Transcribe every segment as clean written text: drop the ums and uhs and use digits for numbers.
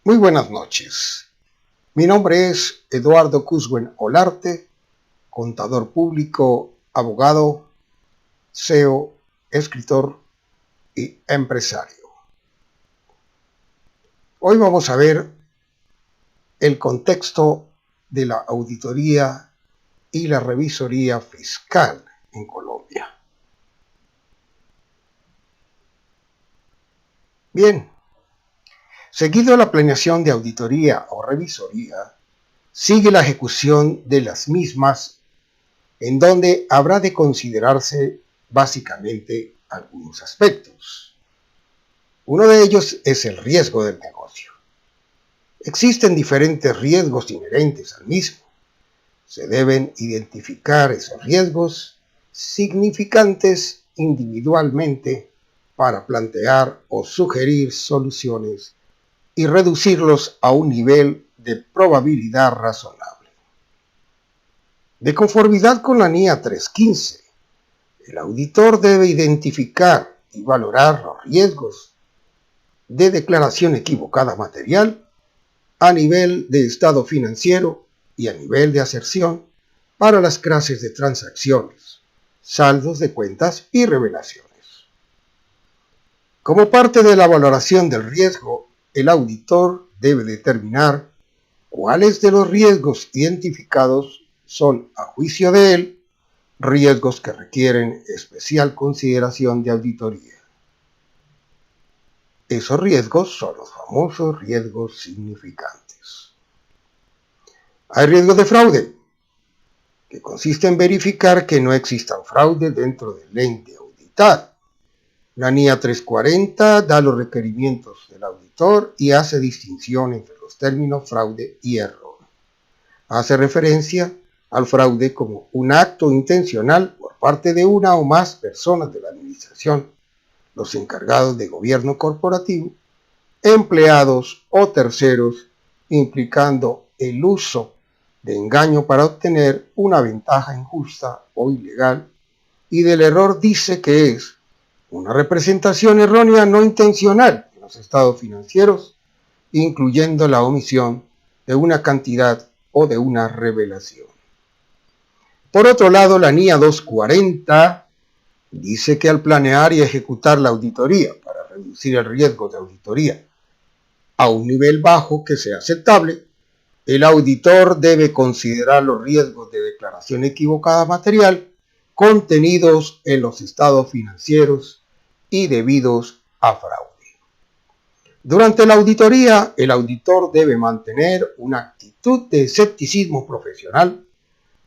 Muy buenas noches. Mi nombre es Eduardo Cuswen Olarte, contador público, abogado, CEO, escritor y empresario. Hoy vamos a ver el contexto de la auditoría y la revisoría fiscal en Colombia. Bien, seguido la planeación de auditoría o revisoría, sigue la ejecución de las mismas, en donde habrá de considerarse básicamente algunos aspectos. Uno de ellos es el riesgo del negocio. Existen diferentes riesgos inherentes al mismo. Se deben identificar esos riesgos significantes individualmente para plantear o sugerir soluciones y reducirlos a un nivel de probabilidad razonable. De conformidad con la NIA 315, el auditor debe identificar y valorar los riesgos de declaración equivocada material a nivel de estado financiero y a nivel de aserción para las clases de transacciones, saldos de cuentas y revelaciones. Como parte de la valoración del riesgo, el auditor debe determinar cuáles de los riesgos identificados son, a juicio de él, riesgos que requieren especial consideración de auditoría. Esos riesgos son los famosos riesgos significantes. Hay riesgo de fraude, que consiste en verificar que no existan fraudes dentro del ente auditado. La NIA 340 da los requerimientos del auditor y hace distinción entre los términos fraude y error. Hace referencia al fraude como un acto intencional por parte de una o más personas de la administración, los encargados de gobierno corporativo, empleados o terceros, implicando el uso de engaño para obtener una ventaja injusta o ilegal, y del error dice que es una representación errónea no intencional de los estados financieros, incluyendo la omisión de una cantidad o de una revelación. Por otro lado, la NIA 240 dice que al planear y ejecutar la auditoría para reducir el riesgo de auditoría a un nivel bajo que sea aceptable, el auditor debe considerar los riesgos de declaración equivocada material contenidos en los estados financieros y debidos a fraude. Durante la auditoría, el auditor debe mantener una actitud de escepticismo profesional,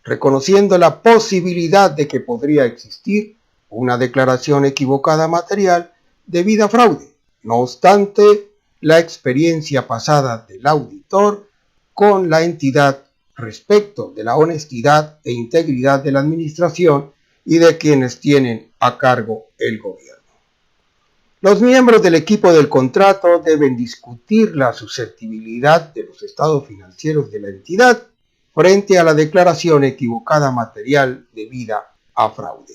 reconociendo la posibilidad de que podría existir una declaración equivocada material debida a fraude. No obstante, la experiencia pasada del auditor con la entidad respecto de la honestidad e integridad de la administración y de quienes tienen a cargo el gobierno. Los miembros del equipo del contrato deben discutir la susceptibilidad de los estados financieros de la entidad frente a la declaración equivocada material debida a fraude.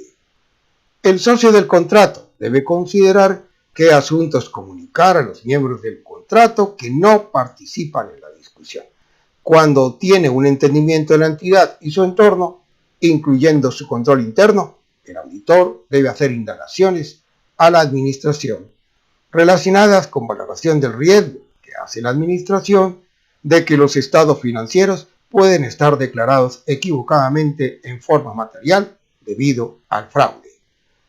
El socio del contrato debe considerar qué asuntos comunicar a los miembros del contrato que no participan en la discusión. Cuando tiene un entendimiento de la entidad y su entorno, incluyendo su control interno, el auditor debe hacer indagaciones a la administración relacionadas con valoración del riesgo que hace la administración de que los estados financieros pueden estar declarados equivocadamente en forma material debido al fraude.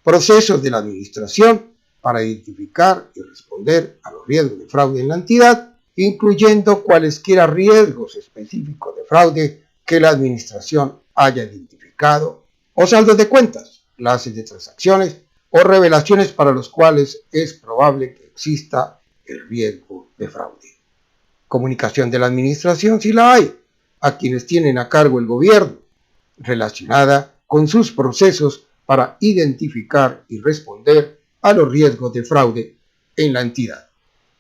Procesos de la administración para identificar y responder a los riesgos de fraude en la entidad, incluyendo cualesquiera riesgos específicos de fraude que la administración haya identificado, o saldos de cuentas, clases de transacciones o revelaciones para los cuales es probable que exista el riesgo de fraude. Comunicación de la administración, si la hay, a quienes tienen a cargo el gobierno, relacionada con sus procesos para identificar y responder a los riesgos de fraude en la entidad.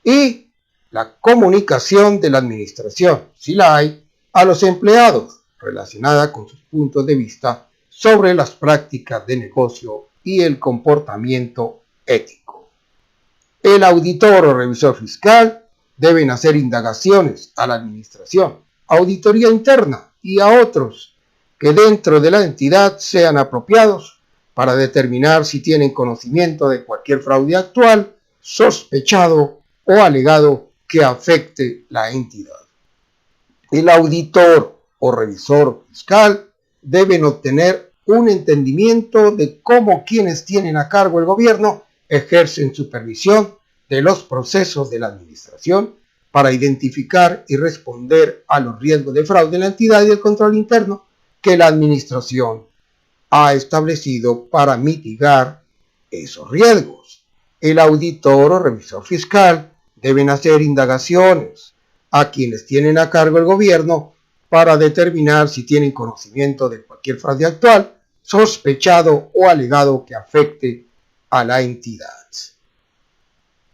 Y la comunicación de la administración, si la hay, a los empleados, relacionada con sus puntos de vista sobre las prácticas de negocio y el comportamiento ético. El auditor o revisor fiscal deben hacer indagaciones a la administración, auditoría interna y a otros que dentro de la entidad sean apropiados para determinar si tienen conocimiento de cualquier fraude actual, sospechado o alegado que afecte la entidad. El auditor o revisor fiscal deben obtener un entendimiento de cómo quienes tienen a cargo el gobierno ejercen supervisión de los procesos de la administración para identificar y responder a los riesgos de fraude en la entidad y el control interno que la administración ha establecido para mitigar esos riesgos. El auditor o revisor fiscal deben hacer indagaciones a quienes tienen a cargo el gobierno para determinar si tienen conocimiento de cualquier fraude actual, sospechado o alegado que afecte a la entidad.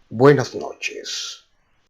Buenas noches.